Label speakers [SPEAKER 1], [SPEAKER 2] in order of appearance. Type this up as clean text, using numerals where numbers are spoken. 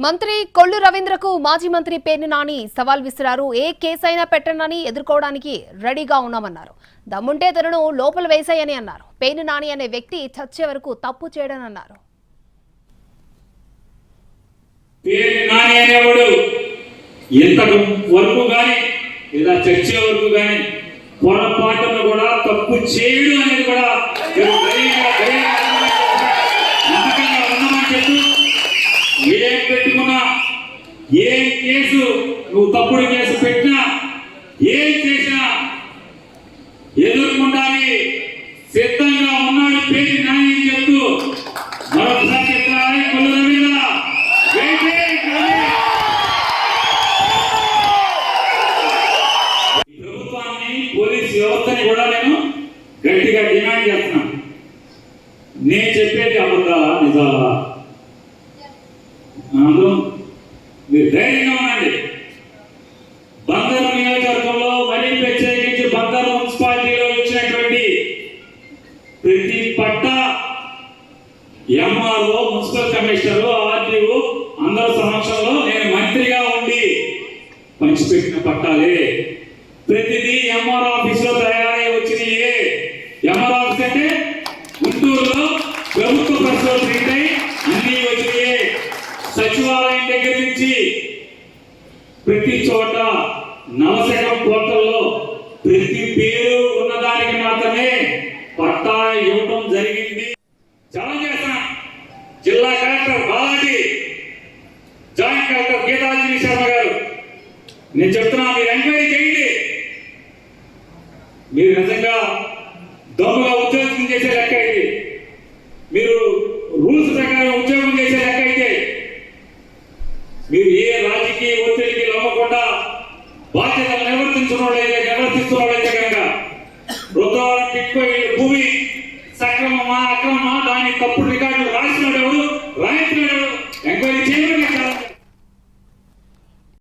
[SPEAKER 1] మంత్రి కొల్లు రవీంద్రకు మాజీ మంత్రి పేర్ని నాని సవాల్ విసిరారు. ఏ కేసైనా పెట్టనని ఎదుర్కోవడానికి రెడీగా ఉన్నామన్నారు. దమ్ముంటే తనను లోపల వేసాయని అన్నారు. పేర్ని నాని అనే వ్యక్తి చచ్చే వరకు తప్పు చేయడనన్నారు.
[SPEAKER 2] పేర్ని నాని అనేవాడు ఎంత వరకు గాని లేదా చచ్చే వరకు గాని పొరపాటును కూడా తప్పు చేయడు అనేది కూడా ఏం పెట్టుకున్నా ఏ కేసు నువ్వు తప్పుడు కేసు పెట్టినా ఏం చేసినా ఎదుర్కొంటానికి సిద్ధంగా ఉన్నాడు పేర్ని నాని అని చెప్తూ మరొకసారి చెప్తున్నారా కొల్లు రవీంద్ర ప్రభుత్వాన్ని పోలీస్ వ్యవస్థని కూడా నేను గట్టిగా డిమాండ్ చేస్తున్నాను. నేను చెప్పేది అబద్ధాలా నిజాలా? అందరూ మీరు ధైర్యంగా ఉండండి. బందరు నియోజకవర్గంలో మరీ ప్రత్యేకించి బందరు మున్సిపాలిటీలో ఇచ్చినటువంటి ప్రతి పట్ట ఎంఆర్ఓ, మున్సిపల్ కమిషనర్, ఆర్డీఓ అందరి సమక్షంలో నేను మంత్రిగా ఉండి పంచిపెట్టిన పట్టాలే. ప్రతిదీ ఎంఆర్ఓ ఆఫీస్ లో తయారై వచ్చినాయే. ఎంఆర్ఓ ఆఫీస్ అంటే గుంటూరులో ప్రభుత్వ బస్సులో ప్రింట్ అయి అన్ని వచ్చినాయే. సచివాలయం దగ్గర నుంచి ప్రతి చోట నవశకం పోర్టల్లో ప్రతి పేరు ఉన్నదానికి మాత్రమే పట్టా ఇవ్వడం జరిగింది. ఛాలెంజ్ చేస్తాను జిల్లా collector Balaji, joint collector Geetanjali Sharma garu, నేను చెప్తున్నా మీరు ఎంక్వైరీ చేయండి. మీరు నిజంగా దొంగగా ఉద్యోగం చేసే లెక్క అయితే, మీరు రూల్స్ ప్రకారం ఉద్యోగం చేసే లెక్క అయితే, మీరు ఏ రాజకీయ ఒత్తిడికి లమ్మకుండా బాధ్యతలు నిర్వర్తిస్తున్నట్లయితే కనుక రుద్రవరం టిక్కో భూమి సక్రమమా అక్రమమా దాని తప్పుడు రికార్డులు రాసినాడు ఎవరు, రాయించినాడు